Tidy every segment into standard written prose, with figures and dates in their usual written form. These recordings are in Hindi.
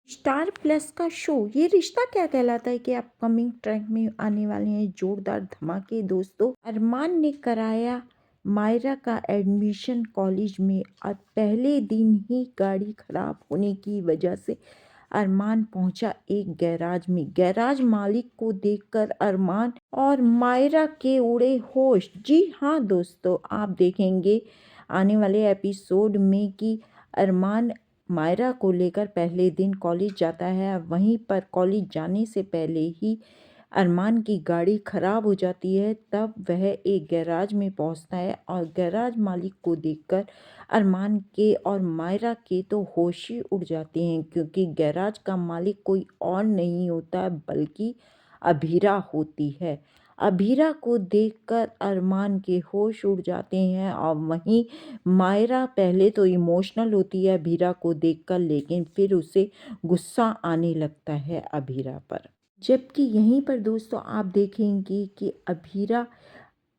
स्टार प्लस का शो ये रिश्ता क्या कहलाता है कि अपकमिंग ट्रैक में आने वाले हैं जोरदार धमाके। दोस्तों, अरमान ने कराया मायरा का एडमिशन कॉलेज में और पहले दिन ही गाड़ी खराब होने की वजह से अरमान पहुंचा एक गैराज में। गैराज मालिक को देखकर अरमान और मायरा के उड़े होश। जी हाँ दोस्तों, आप देखेंगे आने वाले एपिसोड में कि अरमान मायरा को लेकर पहले दिन कॉलेज जाता है। वहीं पर कॉलेज जाने से पहले ही अरमान की गाड़ी खराब हो जाती है। तब वह एक गैराज में पहुंचता है और गैराज मालिक को देखकर अरमान के और मायरा के तो होश ही उड़ जाते हैं, क्योंकि गैराज का मालिक कोई और नहीं होता बल्कि अभीरा होती है। अभीरा को देखकर अरमान के होश उड़ जाते हैं और वहीं मायरा पहले तो इमोशनल होती है अभीरा को देखकर, लेकिन फिर उसे गुस्सा आने लगता है अभीरा पर। जबकि यहीं पर दोस्तों आप देखेंगे कि अभीरा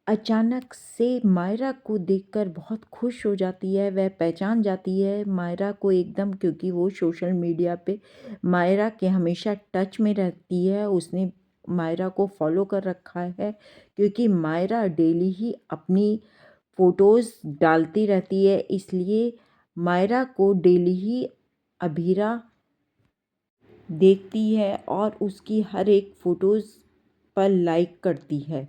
अचानक से मायरा को देखकर बहुत खुश हो जाती है। वह पहचान जाती है मायरा को एकदम, क्योंकि वो सोशल मीडिया पे मायरा के हमेशा टच में रहती है। उसने मायरा को फॉलो कर रखा है, क्योंकि मायरा डेली ही अपनी फ़ोटोज़ डालती रहती है, इसलिए मायरा को डेली ही अभीरा देखती है और उसकी हर एक फ़ोटोज़ पर लाइक करती है।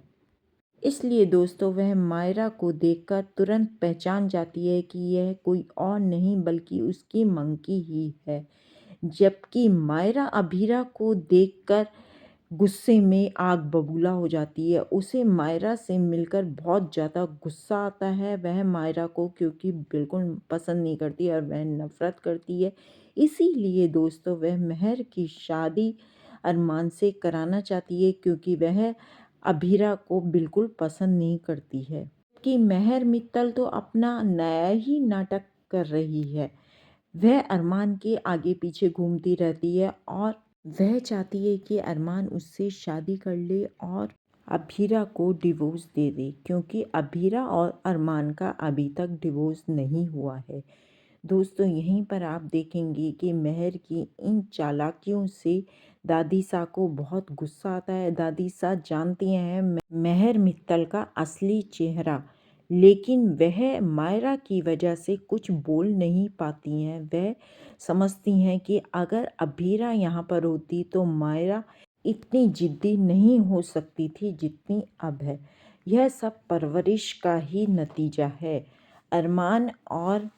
इसलिए दोस्तों वह मायरा को देखकर तुरंत पहचान जाती है कि यह कोई और नहीं बल्कि उसकी मंकी ही है। जबकि मायरा अभीरा को देखकर गुस्से में आग बबूला हो जाती है। उसे मायरा से मिलकर बहुत ज़्यादा गुस्सा आता है। वह मायरा को क्योंकि बिल्कुल पसंद नहीं करती और वह नफ़रत करती है। इसीलिए दोस्तों वह महर की शादी अरमान से कराना चाहती है, क्योंकि वह अभीरा को बिल्कुल पसंद नहीं करती है। कि महर मित्तल तो अपना नया ही नाटक कर रही है। वह अरमान के आगे पीछे घूमती रहती है और वह चाहती है कि अरमान उससे शादी कर ले और अभीरा को डिवोर्स दे दे, क्योंकि अभीरा और अरमान का अभी तक डिवोर्स नहीं हुआ है। दोस्तों यहीं पर आप देखेंगे कि महर की इन चालाकियों से दादी सा को बहुत गुस्सा आता है। दादी सा जानती हैं महर मित्तल का असली चेहरा, लेकिन वह मायरा की वजह से कुछ बोल नहीं पाती हैं। वह समझती हैं कि अगर अभीरा यहाँ पर होती तो मायरा इतनी जिद्दी नहीं हो सकती थी जितनी अब है। यह सब परवरिश का ही नतीजा है। अरमान और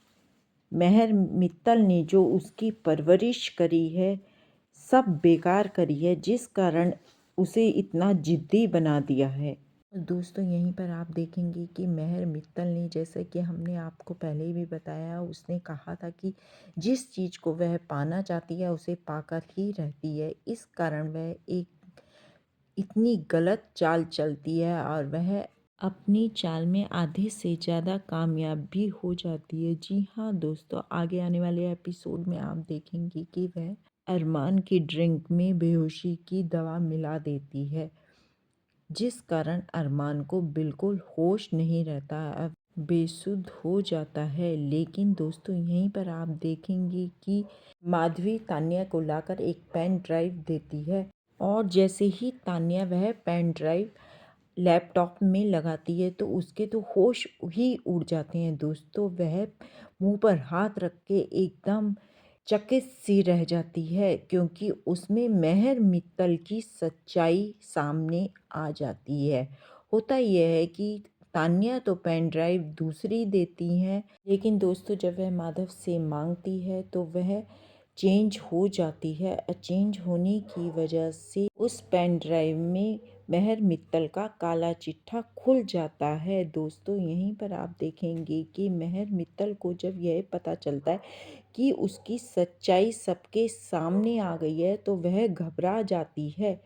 महर मित्तल ने जो उसकी परवरिश करी है सब बेकार करी है, जिस कारण उसे इतना जिद्दी बना दिया है। दोस्तों यहीं पर आप देखेंगे कि महर मित्तल ने, जैसे कि हमने आपको पहले भी बताया, उसने कहा था कि जिस चीज़ को वह पाना चाहती है उसे पाकर ही रहती है। इस कारण वह एक इतनी गलत चाल चलती है और वह अपनी चाल में आधे से ज़्यादा कामयाब भी हो जाती है। जी हाँ दोस्तों, आगे आने वाले एपिसोड में आप देखेंगे कि वह अरमान की ड्रिंक में बेहोशी की दवा मिला देती है, जिस कारण अरमान को बिल्कुल होश नहीं रहता, अब बेसुध हो जाता है। लेकिन दोस्तों यहीं पर आप देखेंगे कि माधवी तान्या को लाकर एक पेन ड्राइव देती है और जैसे ही तान्या वह पेन ड्राइव लैपटॉप में लगाती है तो उसके तो होश ही उड़ जाते हैं। दोस्तों वह मुंह पर हाथ रख के एकदम चकित सी रह जाती है, क्योंकि उसमें महर मित्तल की सच्चाई सामने आ जाती है। होता यह है कि तान्या तो पेन ड्राइव दूसरी देती हैं, लेकिन दोस्तों जब वह माधव से मांगती है तो वह चेंज हो जाती है। चेंज होने की वजह से उस पेन ड्राइव में महर मित्तल का काला चिट्ठा खुल जाता है। दोस्तों यहीं पर आप देखेंगे कि महर मित्तल को जब यह पता चलता है कि उसकी सच्चाई सबके सामने आ गई है तो वह घबरा जाती है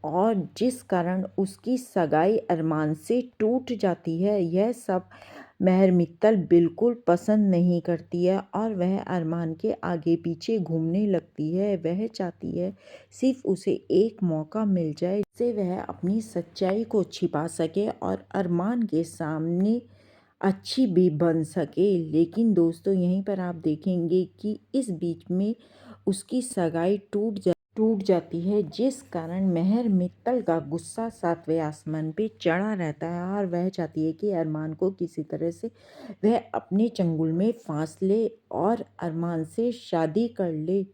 और जिस कारण उसकी सगाई अरमान से टूट जाती है। यह सब महर मित्तल बिल्कुल पसंद नहीं करती है और वह अरमान के आगे पीछे घूमने लगती है। वह चाहती है सिर्फ उसे एक मौका मिल जाए जिससे वह अपनी सच्चाई को छिपा सके और अरमान के सामने अच्छी भी बन सके। लेकिन दोस्तों यहीं पर आप देखेंगे कि इस बीच में उसकी सगाई टूट जाती है, जिस कारण मेहर मित्तल का गुस्सा 7वें आसमान पे चढ़ा रहता है और वह चाहती है कि अरमान को किसी तरह से वह अपने चंगुल में फांस ले और अरमान से शादी कर ले।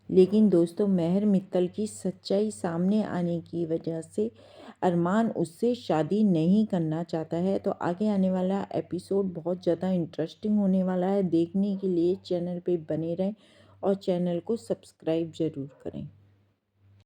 लेकिन दोस्तों, मेहर मित्तल की सच्चाई सामने आने की वजह से अरमान उससे शादी नहीं करना चाहता है। तो आगे आने वाला एपिसोड बहुत ज़्यादा इंटरेस्टिंग होने वाला है। देखने के लिए चैनल पे बने रहें और चैनल को सब्सक्राइब ज़रूर करें।